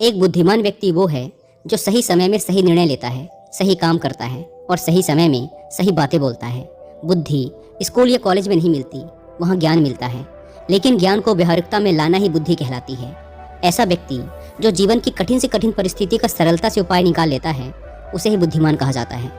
एक बुद्धिमान व्यक्ति वो है जो सही समय में सही निर्णय लेता है, सही काम करता है और सही समय में सही बातें बोलता है। बुद्धि स्कूल या कॉलेज में नहीं मिलती, वहाँ ज्ञान मिलता है, लेकिन ज्ञान को व्यावहारिकता में लाना ही बुद्धि कहलाती है। ऐसा व्यक्ति जो जीवन की कठिन से कठिन परिस्थिति का सरलता से उपाय निकाल लेता है, उसे ही बुद्धिमान कहा जाता है।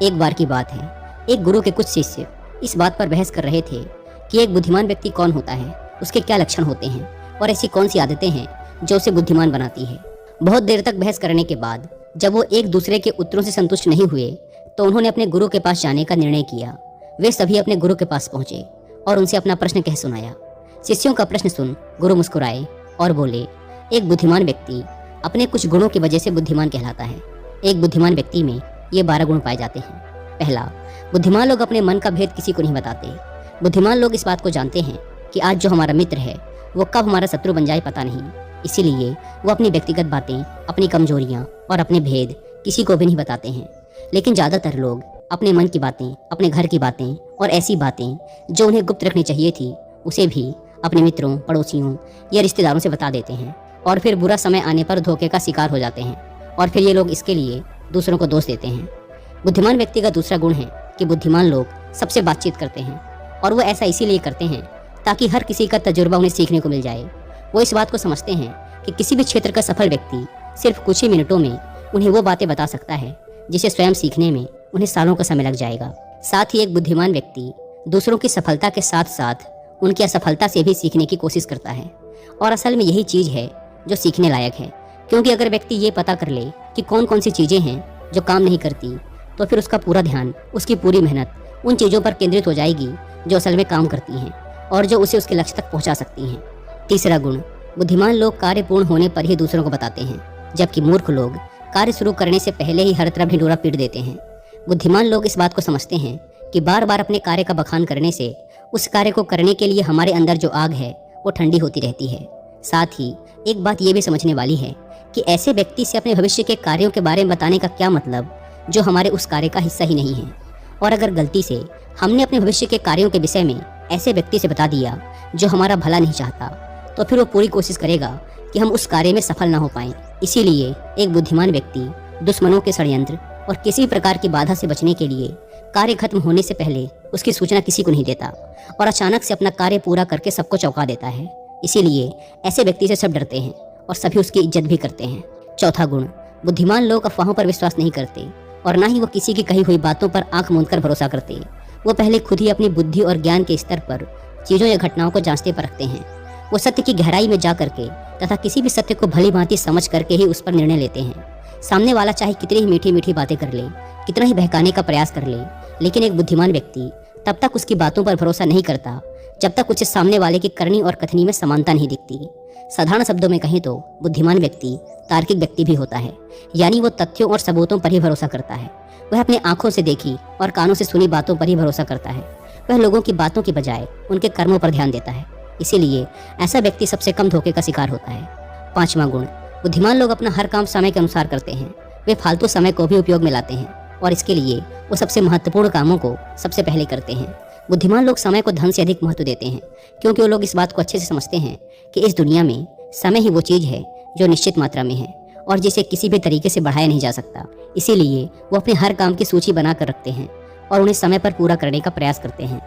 एक बार की बात है, एक गुरु के कुछ शिष्य इस बात पर बहस कर रहे थे कि एक बुद्धिमान व्यक्ति कौन होता है, उसके क्या लक्षण होते हैं और ऐसी कौन सी आदतें हैं जो उसे बुद्धिमान बनाती है। बहुत देर तक बहस करने के बाद जब वो एक दूसरे के उत्तरों से संतुष्ट नहीं हुए तो उन्होंने अपने गुरु के पास जाने का निर्णय किया। वे सभी अपने गुरु के पास पहुंचे और उनसे अपना प्रश्न कह सुनाया। शिष्यों का प्रश्न सुन गुरु मुस्कुराए और बोले, एक बुद्धिमान व्यक्ति अपने कुछ गुणों की वजह से बुद्धिमान कहलाता है। एक बुद्धिमान व्यक्ति में ये 12 गुण पाए जाते हैं। पहला, बुद्धिमान लोग अपने मन का भेद किसी को नहीं बताते। बुद्धिमान लोग इस बात को जानते हैं कि आज जो हमारा मित्र है वो कब हमारा शत्रु बन जाए पता नहीं, इसीलिए वो अपनी व्यक्तिगत बातें, अपनी कमजोरियां और अपने भेद किसी को भी नहीं बताते हैं। लेकिन ज़्यादातर लोग अपने मन की बातें, अपने घर की बातें और ऐसी बातें जो उन्हें गुप्त रखनी चाहिए थी उसे भी अपने मित्रों, पड़ोसियों या रिश्तेदारों से बता देते हैं और फिर बुरा समय आने पर धोखे का शिकार हो जाते हैं और फिर ये लोग इसके लिए दूसरों को दोष देते हैं। बुद्धिमान व्यक्ति का दूसरा गुण है कि बुद्धिमान लोग सबसे बातचीत करते हैं और वो ऐसा इसीलिए करते हैं ताकि हर किसी का तजुर्बा उन्हें सीखने को मिल जाए। वो इस बात को समझते हैं कि किसी भी क्षेत्र का सफल व्यक्ति सिर्फ कुछ ही मिनटों में उन्हें वो बातें बता सकता है जिसे स्वयं सीखने में उन्हें सालों का समय लग जाएगा। साथ ही एक बुद्धिमान व्यक्ति दूसरों की सफलता के साथ साथ उनकी असफलता से भी सीखने की कोशिश करता है और असल में यही चीज़ है जो सीखने लायक है, क्योंकि अगर व्यक्ति ये पता कर ले कि कौन कौन सी चीज़ें हैं जो काम नहीं करती तो फिर उसका पूरा ध्यान, उसकी पूरी मेहनत उन चीज़ों पर केंद्रित हो जाएगी जो असल में काम करती हैं और जो उसे उसके लक्ष्य तक पहुंचा सकती हैं। तीसरा गुण, बुद्धिमान लोग कार्य पूर्ण होने पर ही दूसरों को बताते हैं, जबकि मूर्ख लोग कार्य शुरू करने से पहले ही हर तरफ ढिंढोरा पीट देते हैं। बुद्धिमान लोग इस बात को समझते हैं कि बार बार अपने कार्य का बखान करने से उस कार्य को करने के लिए हमारे अंदर जो आग है वो ठंडी होती रहती है। साथ ही एक बात ये भी समझने वाली है कि ऐसे व्यक्ति से अपने भविष्य के कार्यों के बारे में बताने का क्या मतलब जो हमारे उस कार्य का हिस्सा ही नहीं है। और अगर गलती से हमने अपने भविष्य के कार्यों के विषय में ऐसे व्यक्ति से बता दिया जो हमारा भला नहीं चाहता तो फिर वो पूरी कोशिश करेगा कि हम उस कार्य में सफल ना हो पाएं। इसीलिए एक बुद्धिमान व्यक्ति दुश्मनों के षड्यंत्र और किसी भी प्रकार की बाधा से बचने के लिए कार्य खत्म होने से पहले उसकी सूचना किसी को नहीं देता और अचानक से अपना कार्य पूरा करके सबको चौंका देता है। इसीलिए ऐसे व्यक्ति से सब डरते हैं और सभी उसकी इज्जत भी करते हैं। चौथा गुण, बुद्धिमान लोग अफवाहों पर विश्वास नहीं करते और ना ही वो किसी की कही हुई बातों पर आंख मूंद कर भरोसा करते। वो पहले खुद ही अपनी बुद्धि और ज्ञान के स्तर पर चीज़ों या घटनाओं को जांचते परखते हैं। वो सत्य की गहराई में जा करके तथा किसी भी सत्य को भली भांति समझ करके ही उस पर निर्णय लेते हैं। सामने वाला चाहे कितनी ही मीठी मीठी बातें कर ले, कितना ही बहकाने का प्रयास कर ले, लेकिन एक बुद्धिमान व्यक्ति तब तक उसकी बातों पर भरोसा नहीं करता जब तक उसे सामने वाले की करनी और कथनी में समानता नहीं दिखती। साधारण शब्दों में कहें तो बुद्धिमान व्यक्ति तार्किक व्यक्ति भी होता है, यानी वो तथ्यों और सबूतों पर ही भरोसा करता है। वह अपनी आंखों से देखी और कानों से सुनी बातों पर ही भरोसा करता है। वह लोगों की बातों की बजाय उनके कर्मों पर ध्यान देता है। इसीलिए ऐसा व्यक्ति सबसे कम धोखे का शिकार होता है। पांचवा गुण, बुद्धिमान लोग अपना हर काम समय के अनुसार करते हैं। वे फालतू समय को भी उपयोग में लाते हैं और इसके लिए वो सबसे महत्वपूर्ण कामों को सबसे पहले करते हैं। बुद्धिमान लोग समय को धन से अधिक महत्व देते हैं, क्योंकि वो लोग इस बात को अच्छे से समझते हैं कि इस दुनिया में समय ही वो चीज़ है जो निश्चित मात्रा में है और जिसे किसी भी तरीके से बढ़ाया नहीं जा सकता। इसीलिए वो अपने हर काम की सूची बना कर रखते हैं और उन्हें समय पर पूरा करने का प्रयास करते हैं।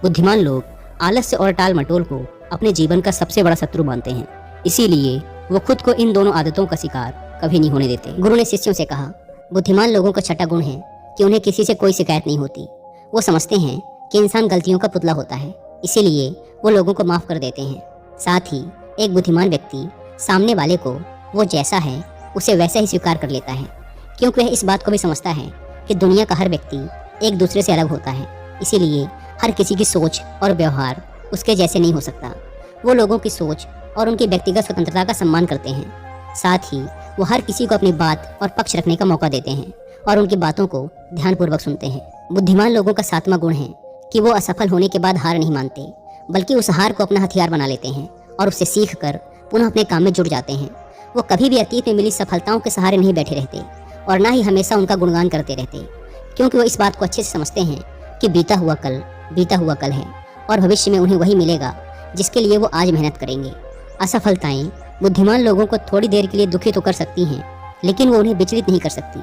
बुद्धिमान लोग आलस्य और टाल मटोल को अपने जीवन का सबसे बड़ा शत्रु मानते हैं, इसीलिए वो खुद को इन दोनों आदतों का शिकार कभी नहीं होने देते। गुरु ने शिष्यों से कहा, बुद्धिमान लोगों का छठा गुण है कि उन्हें किसी से कोई शिकायत नहीं होती। वो समझते हैं कि इंसान गलतियों का पुतला होता है, इसीलिए वो लोगों को माफ कर देते हैं। साथ ही एक बुद्धिमान व्यक्ति सामने वाले को वो जैसा है उसे वैसा ही स्वीकार कर लेता है, क्योंकि वह इस बात को भी समझता है कि दुनिया का हर व्यक्ति एक दूसरे से अलग होता है। इसीलिए हर किसी की सोच और व्यवहार उसके जैसे नहीं हो सकता। वो लोगों की सोच और उनकी व्यक्तिगत स्वतंत्रता का सम्मान करते हैं। साथ ही वो हर किसी को अपनी बात और पक्ष रखने का मौका देते हैं और उनकी बातों को ध्यानपूर्वक सुनते हैं। बुद्धिमान लोगों का सातवां गुण है कि वो असफल होने के बाद हार नहीं मानते, बल्कि उस हार को अपना हथियार बना लेते हैं और उससे सीख कर पुनः अपने काम में जुट जाते हैं। वो कभी भी अतीत में मिली सफलताओं के सहारे नहीं बैठे रहते और ना ही हमेशा उनका गुणगान करते रहते, क्योंकि वो इस बात को अच्छे से समझते हैं कि बीता हुआ कल है और भविष्य में उन्हें वही मिलेगा जिसके लिए वो आज मेहनत करेंगे। असफलताएं बुद्धिमान लोगों को थोड़ी देर के लिए दुखी तो कर सकती हैं, लेकिन वो उन्हें विचलित नहीं कर सकती,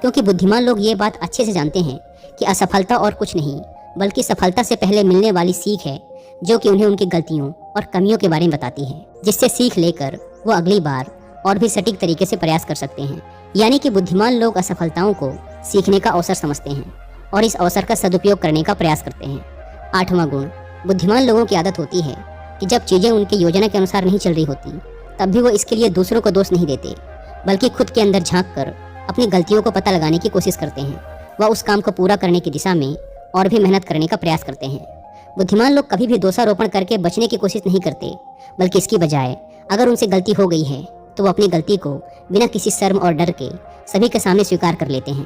क्योंकि बुद्धिमान लोग ये बात अच्छे से जानते हैं कि असफलता और कुछ नहीं बल्कि सफलता से पहले मिलने वाली सीख है, जो कि उन्हें उनकी गलतियों और कमियों के बारे में बताती है, जिससे सीख लेकर वो अगली बार और भी सटीक तरीके से प्रयास कर सकते हैं। यानी कि बुद्धिमान लोग असफलताओं को सीखने का अवसर समझते हैं और इस अवसर का सदुपयोग करने का प्रयास करते हैं। 8वां गुण, बुद्धिमान लोगों की आदत होती है कि जब चीज़ें उनकी योजना के अनुसार नहीं चल रही होती, तब भी वो इसके लिए दूसरों को दोष नहीं देते, बल्कि खुद के अंदर झांक कर अपनी गलतियों को पता लगाने की कोशिश करते हैं। वह उस काम को पूरा करने की दिशा में और भी मेहनत करने का प्रयास करते हैं। बुद्धिमान लोग कभी भी दोषारोपण करके बचने की कोशिश नहीं करते, बल्कि इसकी बजाय अगर उनसे गलती हो गई है तो वो अपनी गलती को बिना किसी शर्म और डर के सभी के सामने स्वीकार कर लेते हैं,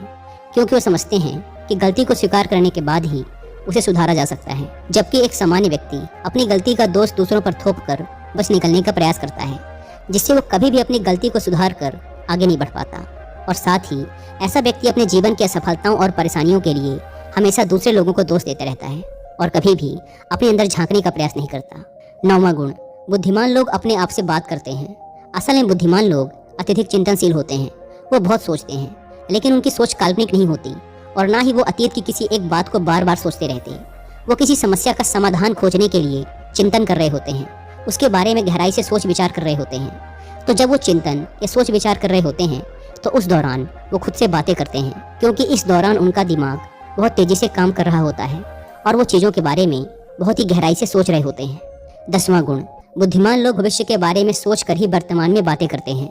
क्योंकि वो समझते हैं कि गलती को स्वीकार करने के बाद ही उसे सुधारा जा सकता है। जबकि एक सामान्य व्यक्ति अपनी गलती का दोष दूसरों पर थोप कर बच निकलने का प्रयास करता है, जिससे वो कभी भी अपनी गलती को सुधार कर आगे नहीं बढ़ पाता। और साथ ही ऐसा व्यक्ति अपने जीवन की असफलताओं और परेशानियों के लिए हमेशा दूसरे लोगों को दोष देता रहता है और कभी भी अपने अंदर झांकने का प्रयास नहीं करता। 9वां गुण, बुद्धिमान लोग अपने आप से बात करते हैं। असल में बुद्धिमान लोग अत्यधिक चिंतनशील होते हैं। वो बहुत सोचते हैं, लेकिन उनकी सोच काल्पनिक नहीं होती और ना ही वो अतीत की किसी एक बात को बार बार सोचते रहते हैं। वो किसी समस्या का समाधान खोजने के लिए चिंतन कर रहे होते हैं, उसके बारे में गहराई से सोच विचार कर रहे होते हैं। तो जब वो चिंतन या सोच विचार कर रहे होते हैं तो उस दौरान वो खुद से बातें करते हैं, क्योंकि इस दौरान उनका दिमाग बहुत तेजी से काम कर रहा होता है और वो चीज़ों के बारे में बहुत ही गहराई से सोच रहे होते हैं। 10वां गुण, बुद्धिमान लोग भविष्य के बारे में सोच कर ही वर्तमान में बातें करते हैं।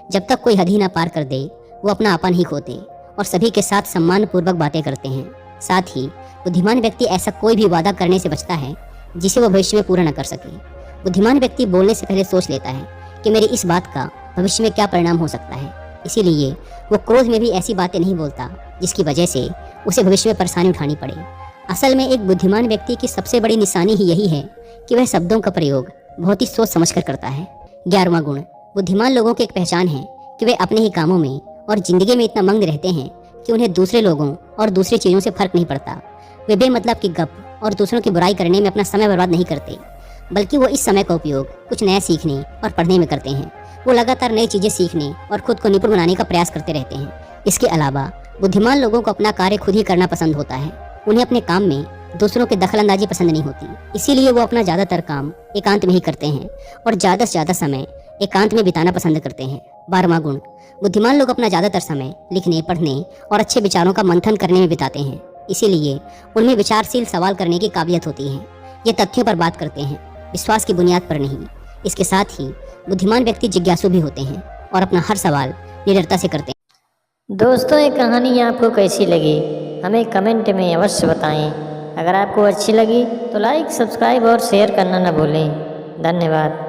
जब तक कोई हद ही ना पार कर दे, वो अपना आपा नहीं खोते और सभी के साथ सम्मानपूर्वक बातें करते हैं। साथ ही बुद्धिमान व्यक्ति ऐसा कोई भी वादा करने से बचता है जिसे वो भविष्य में पूरा न कर सके। बुद्धिमान व्यक्ति बोलने से पहले सोच लेता है कि मेरी इस बात का भविष्य में क्या परिणाम हो सकता है, इसीलिए वो क्रोध में भी ऐसी बातें नहीं बोलता जिसकी वजह से उसे भविष्य में परेशानी उठानी पड़े। असल में एक बुद्धिमान व्यक्ति की सबसे बड़ी निशानी ही यही है कि वह शब्दों का प्रयोग बहुत ही सोच समझकर करता है। 11वां गुण, बुद्धिमान लोगों की एक पहचान है कि वे अपने ही कामों में और जिंदगी में इतना मग्न रहते हैं कि उन्हें दूसरे लोगों और दूसरी चीज़ों से फर्क नहीं पड़ता। वे बेमतलब की गप और दूसरों की बुराई करने में अपना समय बर्बाद नहीं करते, बल्कि वो इस समय का उपयोग कुछ नया सीखने और पढ़ने में करते हैं। वो लगातार नई चीज़ें सीखने और खुद को निपुण बनाने का प्रयास करते रहते हैं। इसके अलावा बुद्धिमान लोगों को अपना कार्य खुद ही करना पसंद होता है। उन्हें अपने काम में दूसरों की दखलंदाजी पसंद नहीं होती, इसीलिए वो अपना ज़्यादातर काम एकांत में ही करते हैं और ज़्यादा से ज़्यादा समय एकांत में बिताना पसंद करते हैं। 12वां गुण, बुद्धिमान लोग अपना ज़्यादातर समय लिखने, पढ़ने और अच्छे विचारों का मंथन करने में बिताते हैं, इसीलिए उनमें विचारशील सवाल करने की काबिलियत होती है। ये तथ्यों पर बात करते हैं, विश्वास की बुनियाद पर नहीं। इसके साथ ही बुद्धिमान व्यक्ति जिज्ञासु भी होते हैं और अपना हर सवाल निडरता से करते हैं। दोस्तों, ये कहानी आपको कैसी लगी हमें कमेंट में अवश्य बताएं। अगर आपको अच्छी लगी तो लाइक, सब्सक्राइब और शेयर करना न भूलें। धन्यवाद।